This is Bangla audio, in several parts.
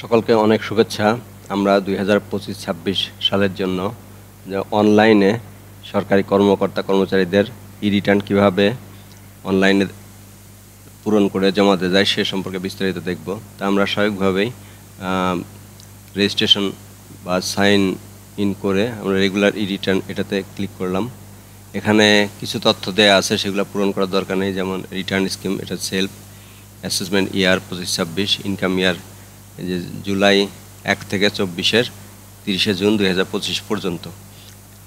সকলকে অনেক শুভেচ্ছা। আমরা 2025-26 সালের জন্য যে অনলাইনে সরকারি কর্মকর্তা কর্মচারীদের রিটার্ন কিভাবে অনলাইনে পূরণ করে জমা দেওয়া যায় সে সম্পর্কে বিস্তারিত দেখব। তা আমরা স্বাভাবিকভাবেই রেজিস্ট্রেশন বা সাইন ইন করে আমরা রেগুলার রিটার্ন এটাতে ক্লিক করলাম। এখানে কিছু তথ্য দেওয়া আছে, সেগুলো পূরণ করার দরকার নেই। যেমন রিটার্ন স্কিম, এটা সেলফ অ্যাসেসমেন্ট ইয়ার 25-26, ইনকাম ইয়ার এই যে জুলাই 1 থেকে 24-এর 30শে জুন 2025 পর্যন্ত।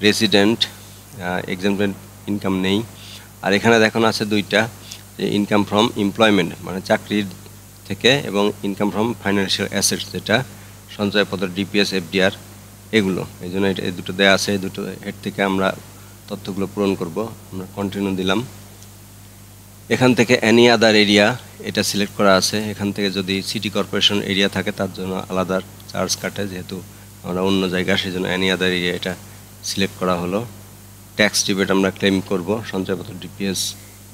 রেসিডেন্ট এক্সাম্পটেড ইনকাম নেই। আর এখানে দেখানো আছে দুইটা, যে ইনকাম ফ্রম এমপ্লয়মেন্ট মানে চাকরির থেকে, এবং ইনকাম ফ্রম ফাইন্যান্সিয়াল অ্যাসেটস যেটা সঞ্চয়পত্র, ডিপিএস, এফডিআর এগুলো। এই জন্য এই দুটো দেওয়া আছে, এই দুটো এর থেকে আমরা তথ্যগুলো পূরণ করব। আমরা কন্টিনিউ দিলাম। এখান থেকে অ্যানি আদার এরিয়া এটা সিলেক্ট করা আছে। এখান থেকে যদি সিটি কর্পোরেশন এরিয়া থাকে তার জন্য আলাদা চার্জ কাটে, যেহেতু আমরা অন্য জায়গা, সেই জন্য অ্যানি আদার এরিয়া এটা সিলেক্ট করা হলো। ট্যাক্স রিবেট আমরা ক্লেম করব, সঞ্চয়পত্র, ডিপিএস,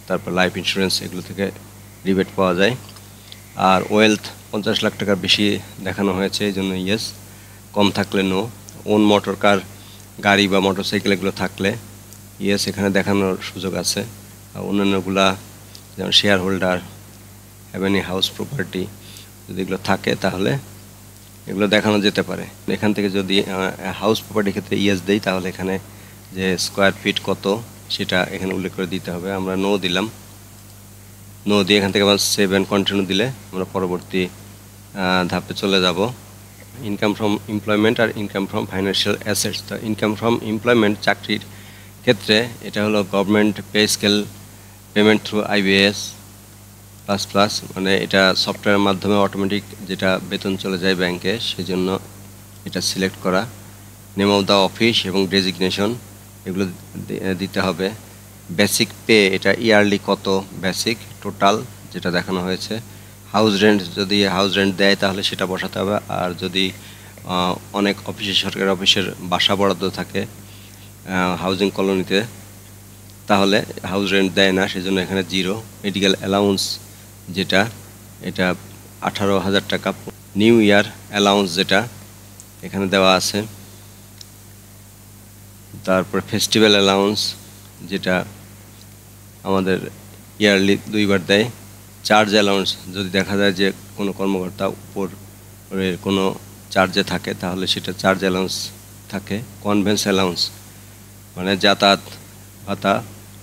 তারপর লাইফ ইন্স্যুরেন্স এগুলো থেকে রিবেট পাওয়া যায়। আর ওয়েলথ 50 লাখ টাকার বেশি দেখানো হয়েছে, এই জন্য ইয়েস, কম থাকলে নো। ওন মোটর কার, গাড়ি বা মোটরসাইকেল এগুলো থাকলে ইয়েস, এখানে দেখানোর সুযোগ আছে। আর অন্যান্যগুলা যেমন share holder, have any house property যদি এগুলো থাকে তাহলে এগুলো দেখানো যেতে পারে। এখান থেকে যদি হাউস প্রপার্টির ক্ষেত্রে ইয়েস দেই তাহলে এখানে যে স্কোয়ার ফিট কত সেটা এখানে উল্লেখ করে দিতে হবে। আমরা নো দিলাম। নো দিয়ে এখান থেকে আবার সেভ অ্যান্ড কন্টিনিউ দিলে আমরা পরবর্তী ধাপে চলে যাব। ইনকাম ফ্রম এমপ্লয়মেন্ট আর ইনকাম ফ্রম ফাইন্যান্সিয়াল অ্যাসেটস। তো ইনকাম ফ্রম এমপ্লয়মেন্ট চাকরির ক্ষেত্রে এটা হলো government pay scale payment through IBS plus plus, মানে এটা সফটওয়্যারের মাধ্যমে অটোমেটিক যেটা বেতন চলে যায় ব্যাংকে, সেই জন্য এটা সিলেক্ট করা। নেম অফ দ্য অফিস এবং ডেজিগনেশন এগুলো দিতে হবে। বেসিক পে এটা ইয়ারলি কত বেসিক টোটাল যেটা দেখানো হয়েছে। হাউস রেন্ট যদি হাউস রেন্ট দেয় তাহলে সেটা বসাতে হবে। আর যদি অনেক অফিসে, সরকারি অফিসের বাসা বরাদ্দ থাকে হাউজিং কলোনিতে, তাহলে হাউস রেন্ট দেয় না, সেজন্য এখানে 0। মেডিকেল অ্যালাউন্স যেটা এটা 18,000 টাকা। নিউ ইয়ার অ্যালাউন্স যেটা এখানে দেওয়া আছে। তারপর ফেস্টিভ্যাল অ্যালাউন্স যেটা আমাদের ইয়ারলি 2বার দেয়। চার্জ অ্যালাউন্স যদি দেখা যায় যে কোনো কর্মকর্তা উপরের কোনো চার্জে থাকে তাহলে সেটা চার্জ অ্যালাউন্স থাকে। কনভেন্স অ্যালাউন্স মানে যাতায়াত ভাতা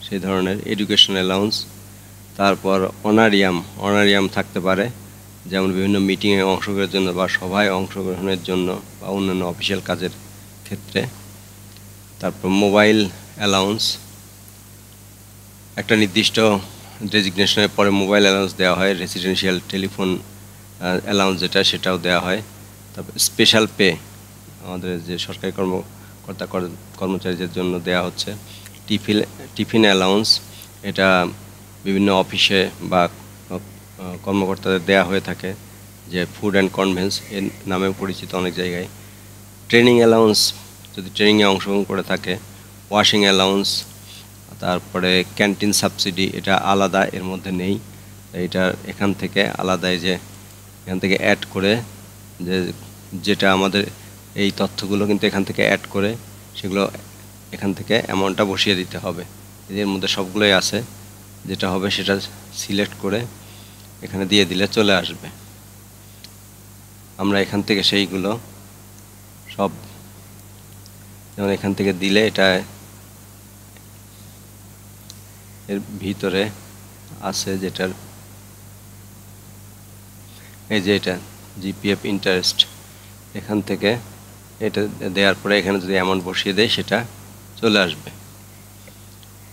সেই ধরনের। Education allowance. তারপর অনারিয়াম থাকতে পারে, যেমন বিভিন্ন মিটিংয়ে অংশগ্রহণের জন্য বা সভায় অংশগ্রহণের জন্য বা অন্যান্য অফিসিয়াল কাজের ক্ষেত্রে। তারপর মোবাইল অ্যালাউন্স, একটা নির্দিষ্ট ডেজিগনেশনের পরে মোবাইল অ্যালাউন্স দেওয়া হয়। রেসিডেন্সিয়াল টেলিফোন অ্যালাউন্স যেটা সেটাও দেওয়া হয়। তারপর স্পেশাল পে আমাদের যে সরকারি কর্মকর্তা কর্মচারীদের জন্য দেওয়া হচ্ছে। টিফিন অ্যালাউন্স এটা বিভিন্ন অফিসে বা কর্মকর্তাদের দেয়া হয়ে থাকে, যে ফুড অ্যান্ড কনভেন্স এর নামে পরিচিত অনেক জায়গায়। ট্রেনিং অ্যালাউন্স যদি ট্রেনিংয়ে অংশগ্রহণ করে থাকে। ওয়াশিং অ্যালাউন্স, তারপরে ক্যান্টিন সাবসিডি এটা আলাদা, এর মধ্যে নেই, এটা এখান থেকে আলাদাই, যে এখান থেকে অ্যাড করে যেটা আমাদের এই তথ্যগুলো কিন্তু এখান থেকে অ্যাড করে সেগুলো এখান থেকে অ্যামাউন্টটা বসিয়ে দিতে হবে। এর মধ্যে সবগুলোই আছে, যেটা হবে সেটা সিলেক্ট করে এখানে দিয়ে দিলে চলে আসবে। আমরা এখান থেকে সেইগুলো সব, যেমন এখান থেকে দিলে এটা এর ভিতরে আছে, যেটার এই যে এটা জিপিএফ ইন্টারেস্ট, এখান থেকে এটা দেওয়ার পরে এখানে যদি অ্যামাউন্ট বসিয়ে দেয় সেটা চলে আসবে।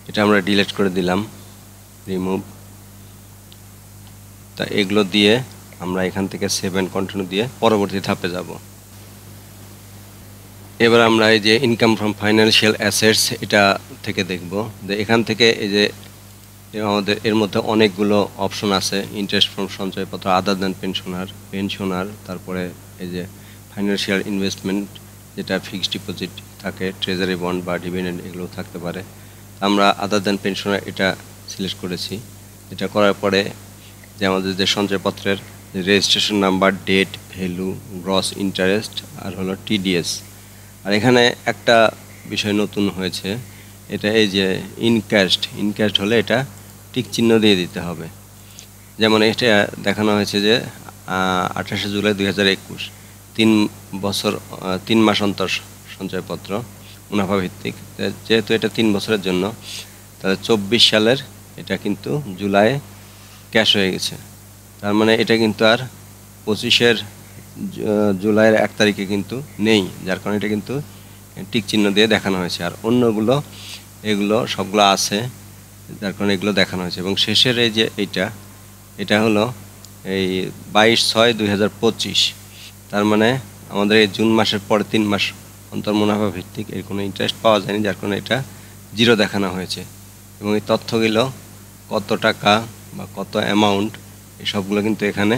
এটা আমরা ডিলিট করে দিলাম, রিমুভ। তা এগুলো দিয়ে আমরা এখান থেকে সেভ অ্যান্ড কন্টিনিউ দিয়ে পরবর্তী ধাপে যাব। এবার আমরা এই যে ইনকাম ফ্রম ফাইন্যান্সিয়াল অ্যাসেটস এটা থেকে দেখব যে এখান থেকে এই যে আমাদের এর মধ্যে অনেকগুলো অপশন আছে। ইন্টারেস্ট ফ্রম সঞ্চয়পত্র, আদার দ্যান পেনশনার, তারপরে এই যে ফাইন্যান্সিয়াল ইনভেস্টমেন্ট যেটা ফিক্সড ডিপোজিট থাকে, ট্রেজারি বন্ড বা ডিভিডেন্ড এগুলো থাকতে পারে। আমরা আদার দ্যান পেনশনার এটা সিলেক্ট করেছি। এটা করার পরে যে আমাদের যে সঞ্চয়পত্রের registration number, date, value, gross interest আর হলো টিডিএস। আর এখানে একটা বিষয় নতুন হয়েছে, এটা এই যে ইনক্যাশড হলে এটা টিক চিহ্ন দিয়ে দিতে হবে। যেমন এটা দেখানো হয়েছে যে 28শে জুলাই 2021, 3 মাস অন্তর সঞ্চয়পত্র মুনাফা ভিত্তিক। যেহেতু এটা 3 বছরের জন্য, তাহলে 24 সালের এটা কিন্তু জুলাই ক্যাশ হয়ে গেছে। তার মানে এটা কিন্তু আর 25 জুলাইয়ের 1 তারিখে কিন্তু নেই, যার কারণে এটা কিন্তু টিক চিহ্ন দিয়ে দেখানো হয়েছে। আর অন্যগুলো এগুলো সবগুলো আছে, যার কারণে এগুলো দেখানো হয়েছে। এবং শেষের এই যে এটা হলো এই 22/6/2025। তার মানে আমাদের এই জুন মাসের পরে 3 মাস অন্তর মুনাফা ভিত্তিক এর কোনো ইন্টারেস্ট পাওয়া যায়নি, যার কারণে এটা 0 দেখানো হয়েছে। এবং এই তথ্যগুলো কত টাকা বা কত অ্যামাউন্ট, এই সবগুলো কিন্তু এখানে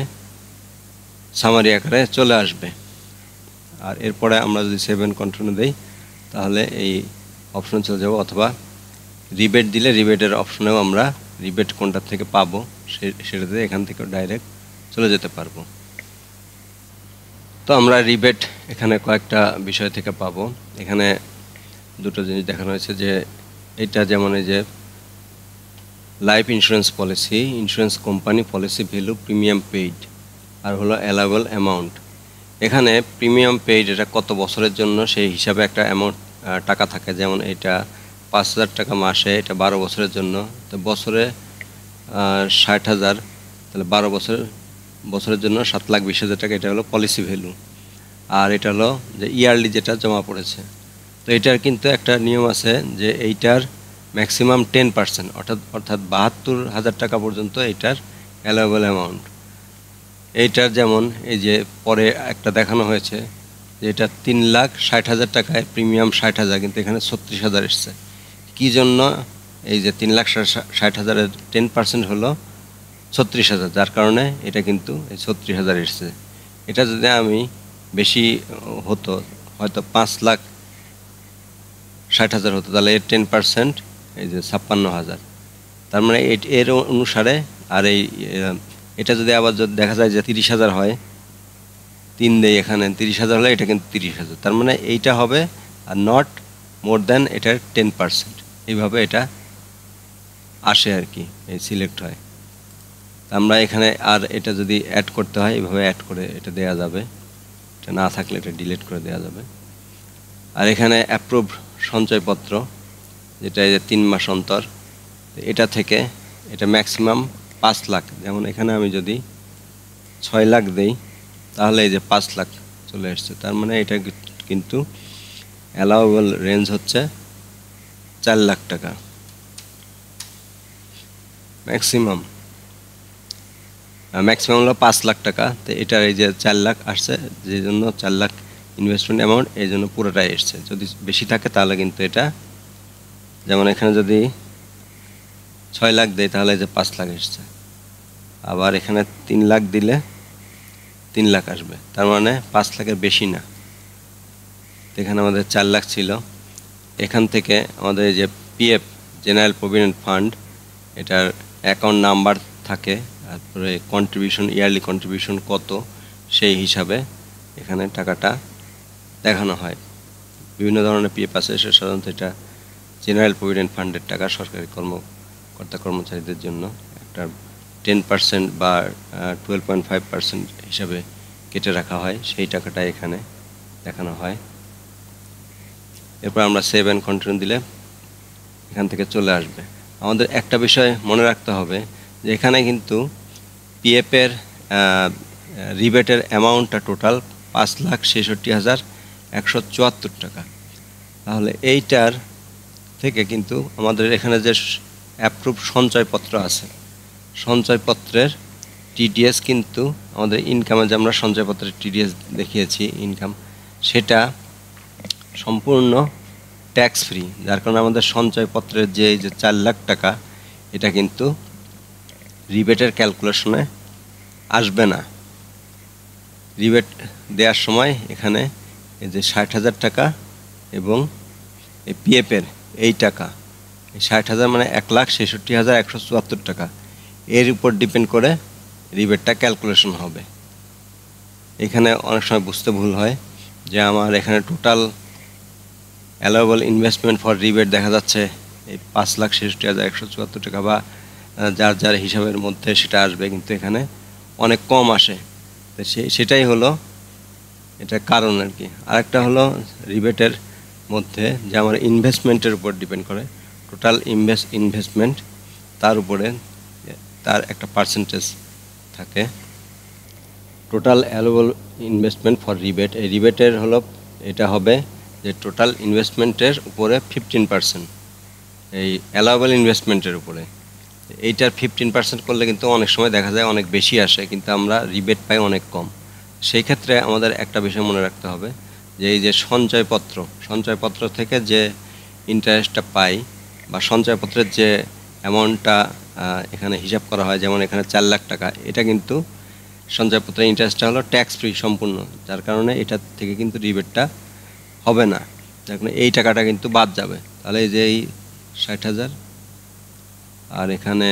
সামারি আকারে চলে আসবে। আর এরপরে আমরা যদি সেভ এন্ড কন্টিনিউ দেই, তাহলে এই অপশনে চলে যাব, অথবা রিবেট দিলে রিবেটের অপশনেও আমরা রিবেট কোনটা থেকে পাবো সেটাতে এখান থেকে ডাইরেক্ট চলে যেতে পারবো। তো আমরা রিবেট এখানে কয়েকটা বিষয় থেকে পাবো। এখানে দুটো জিনিস দেখানো হয়েছে, যে এটা যেমন এই যে life insurance policy, insurance company, policy value, premium paid আর হলো অ্যালাউয়েবল অ্যামাউন্ট। এখানে প্রিমিয়াম পেইড এটা কত বছরের জন্য সেই হিসাবে একটা অ্যামাউন্ট টাকা থাকে। যেমন এটা 5,000 টাকা মাসে, এটা 12 বছরের জন্য, তো বছরে 60,000, তাহলে 12 বছরের জন্য 7,20,000 টাকা। এটা হলো পলিসি ভ্যালু। আর এটা হলো যে ইয়ারলি যেটা জমা পড়েছে। তো এটার কিন্তু একটা নিয়ম আছে যে এইটার ম্যাক্সিমাম 10%, অর্থাৎ 72,000 টাকা পর্যন্ত এইটার অ্যালাউয়েবল অ্যামাউন্ট। এইটার যেমন এই যে পরে একটা দেখানো হয়েছে যে এটা 3,60,000 টাকায় প্রিমিয়াম 60,000, কিন্তু এখানে 36,000 এসছে। কী জন্য? এই যে 3,60,000-এর 10% হলো 36,000, যার কারণে এটা কিন্তু এই 36,000 এসছে। এটা যদি আমি বেশি হতো, হয়তো 5,60,000 হতো, তাহলে এর 10% এই যে 56,000। তার মানে এর অনুসারে। আর এটা যদি আবার দেখা যায় যে 30,000 হয়, 3 দেই এখানে, 30,000 হলে এটা কিন্তু 30,000। তার মানে এইটা হবে আর নট মোর দ্যান এটার 10%, এইভাবে এটা আসে আর কি, এই সিলেক্ট হয়। আমরা এখানে আর এটা যদি অ্যাড করতে হয়, এইভাবে অ্যাড করে এটা দেওয়া যাবে। এটা না থাকলে এটা ডিলিট করে দেওয়া যাবে। আর এখানে অ্যাপ্রুভ সঞ্চয়পত্র, যেটা এই যে 3 মাস অন্তর, এটা থেকে এটা ম্যাক্সিমাম 5 লাখ। যেমন এখানে আমি যদি 6 লাখ দেই, তাহলে এই যে 5 লাখ চলে আসছে। তার মানে এটা কিন্তু অ্যালাউয়েবল রেঞ্জ হচ্ছে 4 লাখ টাকা ম্যাক্সিমাম হলো 5 লাখ টাকা। তো এটার এই যে 4 লাখ আসছে, যে জন্য 4 লাখ ইনভেস্টমেন্ট অ্যামাউন্ট, এই জন্য পুরোটাই এসছে। যদি বেশি থাকে তাহলে কিন্তু এটা, যেমন এখানে যদি 6 লাখ দেয়, তাহলে যে 5 লাখ এসছে। আবার এখানে 3 লাখ দিলে 3 লাখ আসবে, তার মানে 5 লাখের বেশি না। এখানে আমাদের 4 লাখ ছিল। এখান থেকে আমাদের এই যে পিএফ, জেনারেল প্রভিডেন্ট ফান্ড, এটার অ্যাকাউন্ট নাম্বার থাকে, তারপরে কন্ট্রিবিউশন, ইয়ারলি কন্ট্রিবিউশন কত, সেই হিসাবে এখানে টাকাটা দেখানো হয়। বিভিন্ন ধরনের পিএফ আছে, সে সাধারণত এটা জেনারেল প্রভিডেন্ট ফান্ডের টাকা, সরকারি কর্মকর্তা কর্মচারীদের জন্য একটা 10% বা 12.5% হিসাবে কেটে রাখা হয়, সেই টাকাটা এখানে দেখানো হয়। এরপর আমরা সেভ অ্যান্ড কন্টিনিউ দিলে এখান থেকে চলে আসবে। আমাদের একটা বিষয় মনে রাখতে হবে যে এখানে কিন্তু পিএফের রিবেটের অ্যামাউন্টটা টোটাল 5,66,174 টাকা। তাহলে এইটার থেকে কিন্তু আমাদের এখানে যে অ্যাপ্রুভ সঞ্চয়পত্র আছে, সঞ্চয়পত্রের টিডিএস কিন্তু আমাদের ইনকামে, যে আমরা সঞ্চয়পত্রের টিডিএস দেখিয়েছি ইনকাম, সেটা সম্পূর্ণ ট্যাক্স ফ্রি। যার কারণে আমাদের সঞ্চয়পত্রের যে 4 লাখ টাকা, এটা কিন্তু রিবেটের ক্যালকুলেশনে আসবে না। রিবেট দেওয়ার সময় এখানে এই যে 60,000 টাকা এবং এই পিএফের এই টাকা, এই 60,000 মানে 1,66,174 টাকা, এর উপর ডিপেন্ড করে রিবেটটা ক্যালকুলেশন হবে। এখানে অনেক সময় বুঝতে ভুল হয় যে আমার এখানে total allowable investment for rebate দেখা যাচ্ছে এই 5,66,174 টাকা, বা যার যার হিসাবের মধ্যে সেটা আসবে, কিন্তু এখানে অনেক কম আসে। তো সেটাই হলো এটা কারণ আর কি। আরেকটা হলো রিবেটের মধ্যে যে আমার ইনভেস্টমেন্টের উপর ডিপেন্ড করে, টোটাল ইনভেস্টমেন্ট, তার উপরে তার একটা পার্সেন্টেজ থাকে। Total allowable investment for rebate, এই রিবেটের হলো এটা হবে যে টোটাল ইনভেস্টমেন্টের উপরে 15%, এই অ্যালাউয়েবল ইনভেস্টমেন্টের উপরে এইটার 15% করলে কিন্তু অনেক সময় দেখা যায় অনেক বেশি আসে, কিন্তু আমরা রিবেট পাই অনেক কম। সেই ক্ষেত্রে আমাদের একটা বিষয় মনে রাখতে হবে যে এই যে সঞ্চয়পত্র থেকে যে ইন্টারেস্টটা পাই, বা সঞ্চয়পত্রের যে অ্যামাউন্টটা এখানে হিসাব করা হয়, যেমন এখানে 4 লাখ টাকা, এটা কিন্তু সঞ্চয়পত্রের ইন্টারেস্টটা হলো ট্যাক্স ফ্রি সম্পূর্ণ, যার কারণে এটা থেকে কিন্তু রিবেটটা হবে না, যার কারণে এই টাকাটা কিন্তু বাদ যাবে। তাহলে এই যে এই 60,000 আর এখানে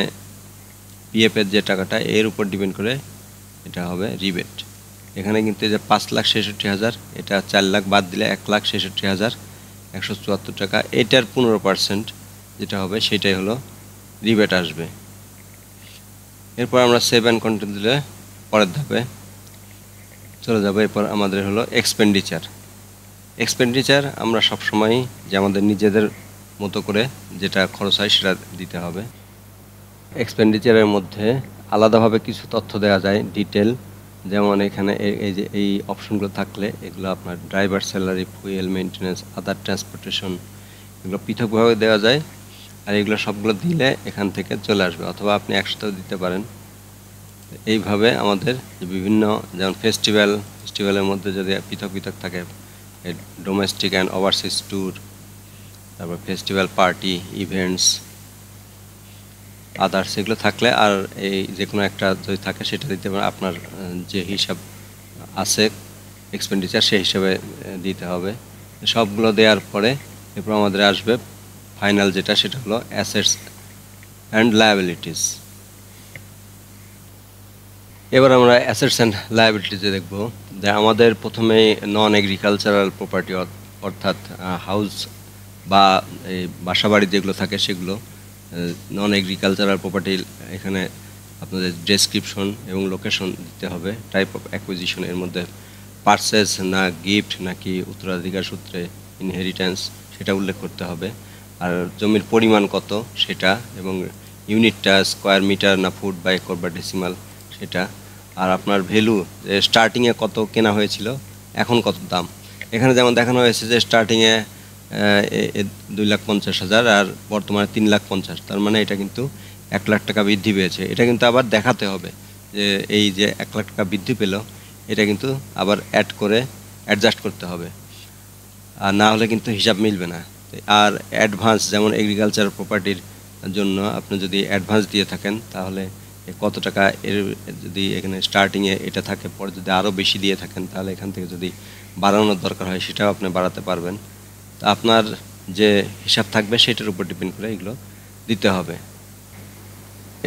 পিএফের যে টাকাটা এর উপর ডিপেন্ড করে এটা হবে রিবেট। এখানে কিন্তু এই যে 5,66,000, এটা 4 লাখ বাদ দিলে 1,66,174 টাকা, এটার 15% যেটা হবে সেটাই হলো রিবেট আসবে। এরপর আমরা সেভ অ্যান্ড কন্টিনিউ দিলে পরের ধাপে চলে যাবে। এরপর আমাদের হলো এক্সপেন্ডিচার আমরা সবসময় যে আমাদের নিজেদের মতো করে যেটা খরচ হয় সেটা দিতে হবে। এক্সপেন্ডিচারের মধ্যে আলাদাভাবে কিছু তথ্য দেওয়া যায় ডিটেল, যেমন এখানে এই যে এই অপশনগুলো থাকলে এগুলো আপনার ড্রাইভার স্যালারি, ফুয়েল মেনটেন্যান্স, আদার ট্রান্সপোর্টেশন, এগুলো পৃথকভাবে দেওয়া যায়। আর এগুলো সবগুলো দিলে এখান থেকে চলে আসবে, অথবা আপনি একসাথেও দিতে পারেন। এইভাবে আমাদের বিভিন্ন যেমন ফেস্টিভ্যালের মধ্যে যদি পৃথক থাকে, ডোমেস্টিক অ্যান্ড ওভারসিজ ট্যুর, তারপর ফেস্টিভ্যাল পার্টি ইভেন্টস আদার্স, এগুলো থাকলে আর এই যে কোনো একটা যদি থাকে সেটা দিতে পারেন। আপনার যে হিসাব আছে এক্সপেন্ডিচার সেই হিসাবে দিতে হবে। সবগুলো দেওয়ার পরে এরপর আমাদের আসবে ফাইনাল যেটা, সেটা হলো অ্যাসেটস অ্যান্ড লায়াবিলিটিস। এবার আমরা অ্যাসেটস অ্যান্ড লায়াবিলিটিসে দেখব যে আমাদের প্রথমেই নন এগ্রিকালচারাল প্রপার্টি, অর্থাৎ হাউস বা এই বাসাবাড়ি যেগুলো থাকে সেগুলো নন এগ্রিকালচারাল প্রপার্টি। এখানে আপনাদের ডেসক্রিপশন এবং লোকেশন দিতে হবে, টাইপ অফ অ্যাকুইজিশন, এর মধ্যে পারচেজ না গিফট নাকি উত্তরাধিকার সূত্রে ইনহেরিটেন্স সেটা উল্লেখ করতে হবে। আর জমির পরিমাণ কত সেটা, এবং ইউনিটটা স্কোয়ার মিটার না ফুট বা একর বা ডেসিমাল সেটা। আর আপনার ভ্যালু, যে স্টার্টিংয়ে কত কেনা হয়েছিল এখন কত দাম। এখানে যেমন দেখানো হয়েছে যে স্টার্টিংয়ে 2,50,000 আর বর্তমানে 3,50,000, তার মানে এটা কিন্তু 1 লাখ টাকা বৃদ্ধি পেয়েছে। এটা কিন্তু আবার দেখাতে হবে যে এই যে 1 লাখ টাকা বৃদ্ধি পেল, এটা কিন্তু আবার অ্যাড করে অ্যাডজাস্ট করতে হবে, আর না হলে কিন্তু হিসাব মিলবে না। আর অ্যাডভান্স, যেমন এগ্রিকালচার প্রপার্টির জন্য আপনি যদি অ্যাডভান্স দিয়ে থাকেন তাহলে কত টাকা, এর যদি এখানে স্টার্টিংয়ে এটা থাকে, পরে যদি আরও বেশি দিয়ে থাকেন তাহলে এখান থেকে যদি বাড়ানোর দরকার হয় সেটাও আপনি বাড়াতে পারবেন। তা আপনার যে হিসাব থাকবে সেটার উপর ডিপেন্ড করে এগুলো দিতে হবে।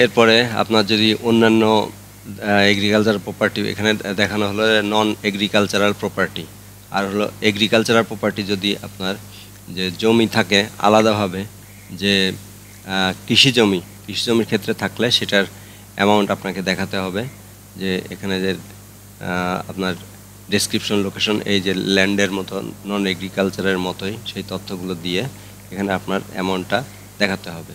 এরপরে আপনার যদি অন্যান্য এগ্রিকালচারাল প্রপার্টি, এখানে দেখানো হলো নন এগ্রিকালচারাল প্রপার্টি, আর হলো এগ্রিকালচারাল প্রপার্টি যদি আপনার যে জমি থাকে আলাদাভাবে, যে কৃষি জমির ক্ষেত্রে থাকলে সেটার অ্যামাউন্ট আপনাকে দেখাতে হবে। যে এখানে যে আপনার ডেসক্রিপশন, লোকেশন, এই যে ল্যান্ডের মতো নন এগ্রিকালচারের মতোই সেই তথ্যগুলো দিয়ে এখানে আপনার অ্যামাউন্টটা দেখাতে হবে।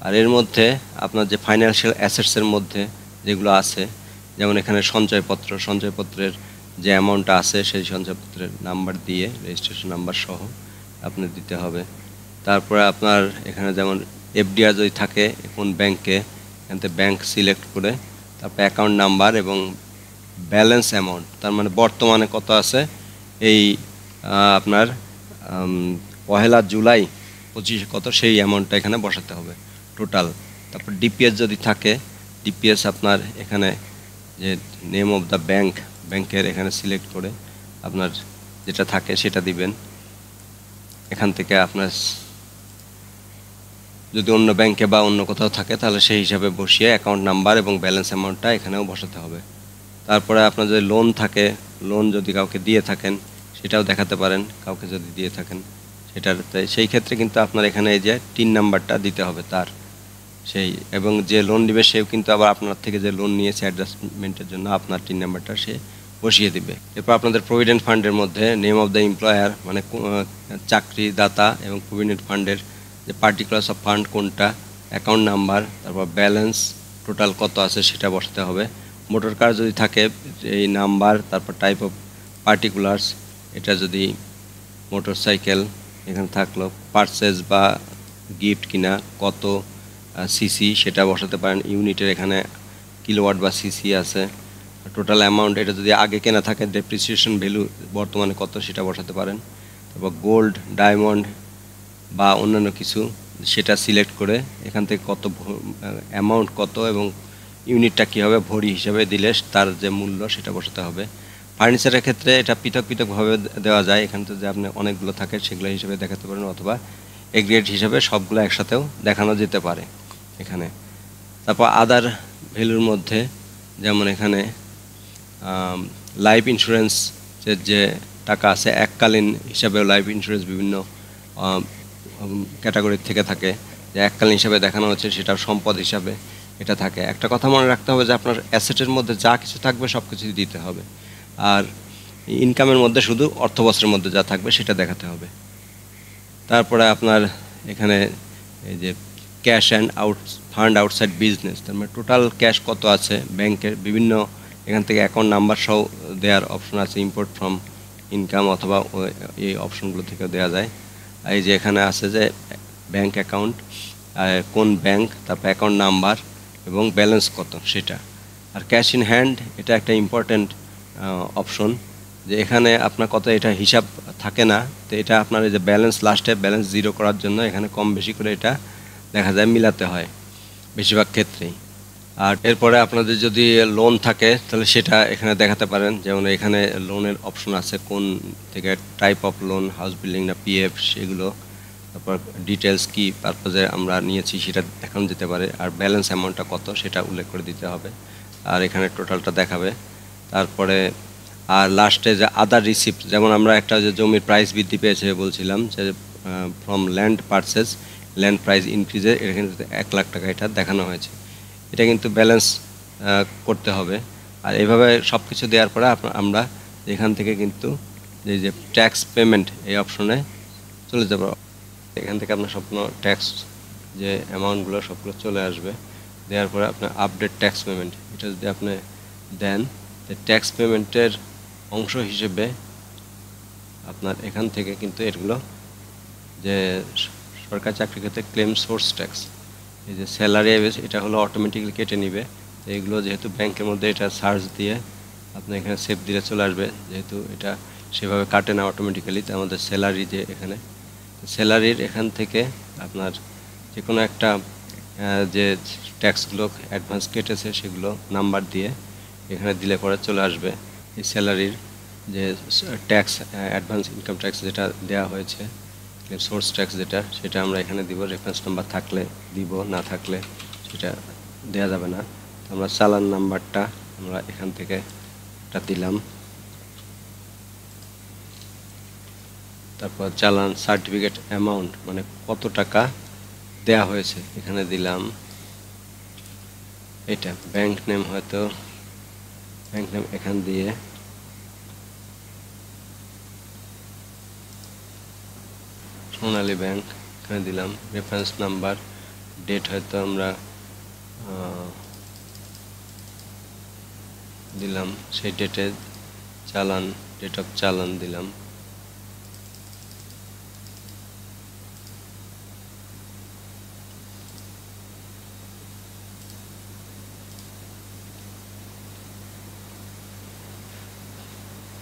আর এর মধ্যে আপনার যে ফাইন্যান্সিয়াল অ্যাসেটসের মধ্যে যেগুলো আছে, যেমন এখানে সঞ্চয়পত্রের যে অ্যামাউন্টটা আছে সেই সঞ্চয়পত্রের নাম্বার দিয়ে রেজিস্ট্রেশন নাম্বার সহ আপনি দিতে হবে। তারপরে আপনার এখানে যেমন এফডিআর যদি থাকে কোন ব্যাংকে, এখান থেকে ব্যাংক সিলেক্ট করে তারপর অ্যাকাউন্ট নাম্বার এবং ব্যালেন্স অ্যামাউন্ট, তার মানে বর্তমানে কত আছে এই আপনার 1 জুলাই 25 কত সেই অ্যামাউন্টটা এখানে বসাতে হবে টোটাল। তারপর ডিপিএস যদি থাকে, ডিপিএস আপনার এখানে যে নেম অফ দ্য ব্যাংকের এখানে সিলেক্ট করে আপনার যেটা থাকে সেটা দিবেন। এখান থেকে আপনার যদি অন্য ব্যাংকে বা অন্য কোথাও থাকে তাহলে সেই হিসাবে বসিয়ে অ্যাকাউন্ট নাম্বার এবং ব্যালেন্স অ্যামাউন্টটা এখানেও বসাতে হবে। তারপরে আপনার যদি লোন থাকে, লোন যদি কাউকে দিয়ে থাকেন সেটাও দেখাতে পারেন, কাউকে যদি দিয়ে থাকেন সেটাতে। সেই ক্ষেত্রে কিন্তু আপনার এখানে এই যে টিন নাম্বারটা দিতে হবে তার, সেই এবং যে লোন নেবে সেও কিন্তু আবার আপনার থেকে যে লোন নিয়েছে অ্যাডজাস্টমেন্টের জন্য আপনার টিন নাম্বারটা সে বসিয়ে দিবে। এরপর আপনাদের প্রভিডেন্ট ফান্ডের মধ্যে নেম অফ দ্য এমপ্লয়ার, মানে চাকরিদাতা এবং প্রভিডেন্ট ফান্ডের যে পার্টিকুলার্স অফ ফান্ড কোনটা, অ্যাকাউন্ট নাম্বার, তারপর ব্যালেন্স টোটাল কত আছে সেটা বসাতে হবে। মোটর কার যদি থাকে এই নাম্বার, তারপর টাইপ অফ পার্টিকুলার্স, এটা যদি মোটর সাইকেল এখানে থাকলো, পারচেজ বা গিফট কিনা, কত সিসি সেটা বসাতে পারেন। ইউনিটের এখানে কিলোওয়াট বা সিসি আছে। টোটাল অ্যামাউন্ট, এটা যদি আগে কেনা থাকে ডেপ্রিসিয়েশন ভ্যালু বর্তমানে কত সেটা বসাতে পারেন। তারপর গোল্ড, ডায়মন্ড বা অন্যান্য কিছু সেটা সিলেক্ট করে এখান থেকে কত অ্যামাউন্ট কত এবং ইউনিটটা কী হবে ভরি হিসাবে দিলে তার যে মূল্য সেটা বসাতে হবে। ফার্নিচারের ক্ষেত্রে এটা পৃথক পৃথকভাবে দেওয়া যায়, এখান থেকে যে আপনি অনেকগুলো থাকে সেগুলো হিসেবে দেখাতে পারেন, অথবা এগ্রিগেট হিসাবে সবগুলো একসাথেও দেখানো যেতে পারে এখানে। তারপর আদার ভ্যালুর মধ্যে যেমন এখানে লাইফ ইন্স্যুরেন্স যে টাকা আছে, এককালীন হিসাবেও লাইফ ইন্স্যুরেন্স বিভিন্ন ক্যাটাগরির থেকে থাকে, যে এককালীন হিসাবে দেখানো হচ্ছে সেটা সম্পদ হিসাবে এটা থাকে। একটা কথা মনে রাখতে হবে যে আপনার অ্যাসেটের মধ্যে যা কিছু থাকবে সব কিছুই দিতে হবে, আর ইনকামের মধ্যে শুধু অর্থবছরের মধ্যে যা থাকবে সেটা দেখাতে হবে। তারপরে আপনার এখানে এই যে cash and fund outside business, তার মানে টোটাল ক্যাশ কত আছে ব্যাংকের, বিভিন্ন এখান থেকে অ্যাকাউন্ট নাম্বার সহ দেওয়ার অপশন আছে, ইম্পোর্ট ফ্রম ইনকাম অথবা এই অপশনগুলো থেকেও দেওয়া যায়। এই যে এখানে আছে যে ব্যাংক অ্যাকাউন্ট, কোন ব্যাংক, তারপর অ্যাকাউন্ট নাম্বার এবং ব্যালেন্স কত সেটা। আর ক্যাশ ইন হ্যান্ড এটা একটা ইম্পর্ট্যান্ট অপশন, যে এখানে আপনার কত এটা হিসাব থাকে না, তো এটা আপনার এই যে ব্যালেন্স লাস্টে ব্যালেন্স জিরো করার জন্য এখানে কম বেশি করে এটা দেখা যায় মিলাতে হয় বেশিরভাগ ক্ষেত্রেই। আর এরপরে আপনাদের যদি লোন থাকে তাহলে সেটা এখানে দেখাতে পারেন, যেমন এখানে লোনের অপশন আছে কোন থেকে type of loan, house building না পিএফ সেগুলো, তারপর ডিটেলস কি পারপোজে আমরা নিয়েছি সেটা দেখানো যেতে পারে, আর ব্যালেন্স অ্যামাউন্টটা কত সেটা উল্লেখ করে দিতে হবে, আর এখানে টোটালটা দেখাবে। তারপরে আর লাস্টে যে আদার রিসিপ্ট, যেমন আমরা একটা যে জমির প্রাইস বৃদ্ধি পেয়েছে বলছিলাম যে from land purchase land price ইনক্রিজে, এখানে 1,00,000 টাকা এটা দেখানো হয়েছে, এটা কিন্তু ব্যালেন্স করতে হবে। আর এইভাবে সব কিছু দেওয়ার পরে আমরা এখান থেকে কিন্তু এই যে ট্যাক্স পেমেন্ট এই অপশনে চলে যাব, এখান থেকে আপনার সম্পূর্ণ ট্যাক্স যে অ্যামাউন্টগুলো সবগুলো চলে আসবে। দেওয়ার পরে আপনার আপডেট ট্যাক্স পেমেন্ট, এটা যদি আপনি দেন ট্যাক্স পেমেন্টের অংশ হিসেবে আপনার এখান থেকে কিন্তু এগুলো যে সরকারি চাকরির ক্ষেত্রে ক্লেম সোর্স ট্যাক্স, এই যে স্যালারি এটা হলো অটোমেটিক্যালি কেটে নিবে। এইগুলো যেহেতু ব্যাংকের মধ্যে এটা সার্চ দিয়ে আপনি এখানে সেভ দিলে চলে আসবে, যেহেতু এটা সেভাবে কাটে না অটোমেটিক্যালি, তো আমাদের স্যালারি যে এখানে স্যালারির এখান থেকে আপনার যে কোনো একটা যে ট্যাক্সগুলো অ্যাডভান্স কেটেছে সেগুলো নাম্বার দিয়ে এখানে দিলে পরে চলে আসবে এই স্যালারির যে ট্যাক্স অ্যাডভান্স ইনকাম ট্যাক্স যেটা দেওয়া হয়েছে, সোর্স ট্যাক্স যেটা, সেটা আমরা এখানে দিব। রেফারেন্স নাম্বার থাকলে দিব, না থাকলে সেটা দেওয়া যাবে না। তো আমরা চালান নাম্বারটা আমরা এখান থেকে এটা দিলাম, তারপর চালান সার্টিফিকেট অ্যামাউন্ট মানে কত টাকা দেয়া হয়েছে এখানে দিলাম। এটা ব্যাংক নেম, হয়তো ব্যাংক নেম এখান দিয়ে সোনালী ব্যাংক এখানে দিলাম। রেফারেন্স নাম্বার, ডেট হয়তো আমরা দিলাম সেই ডেটে, চালান ডেট অফ চালান দিলাম।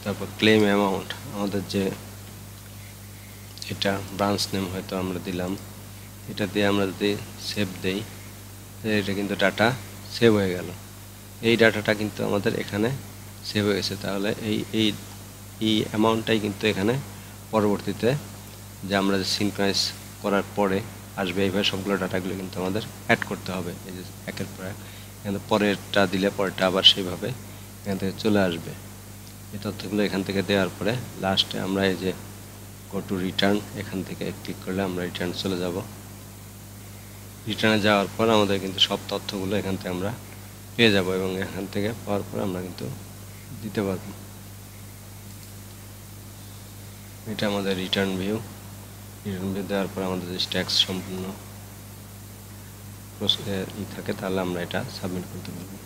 তারপর ক্লেম অ্যামাউন্ট, আমাদের যে এটা ব্রাঞ্চ নেম হয়তো আমরা দিলাম, এটা দিয়ে আমরা যদি সেভ দেই এটা কিন্তু ডাটা সেভ হয়ে গেল। এই ডাটাটা কিন্তু আমাদের এখানে সেভ হয়ে গেছে। তাহলে এই অ্যামাউন্টটাই কিন্তু এখানে পরবর্তীতে যে আমরা যে সিনক্রাইজ করার পরে আসবে। এইভাবে সবগুলো ডাটাগুলো কিন্তু আমাদের অ্যাড করতে হবে, এই যে একের পর এক। এখানে পরেরটা দিলে পরেরটা আবার সেইভাবে এখান থেকে চলে আসবে। এই তথ্যগুলো এখান থেকে দেওয়ার পরে লাস্টে আমরা এই যে গো টু রিটার্ন, এখান থেকে ক্লিক করলে আমরা রিটার্ন চলে যাব। রিটার্নে যাওয়ার পর আমাদের কিন্তু সব তথ্যগুলো এখান থেকে আমরা পেয়ে যাব, এবং এখান থেকে পাওয়ার পর আমরা কিন্তু দিতে পারবো। এটা আমাদের রিটার্ন ভিউ। রিটার্ন ভিউ দেওয়ার পর আমাদের যদি ট্যাক্স সম্পূর্ণ থাকে তাহলে আমরা এটা সাবমিট করতে পারবো।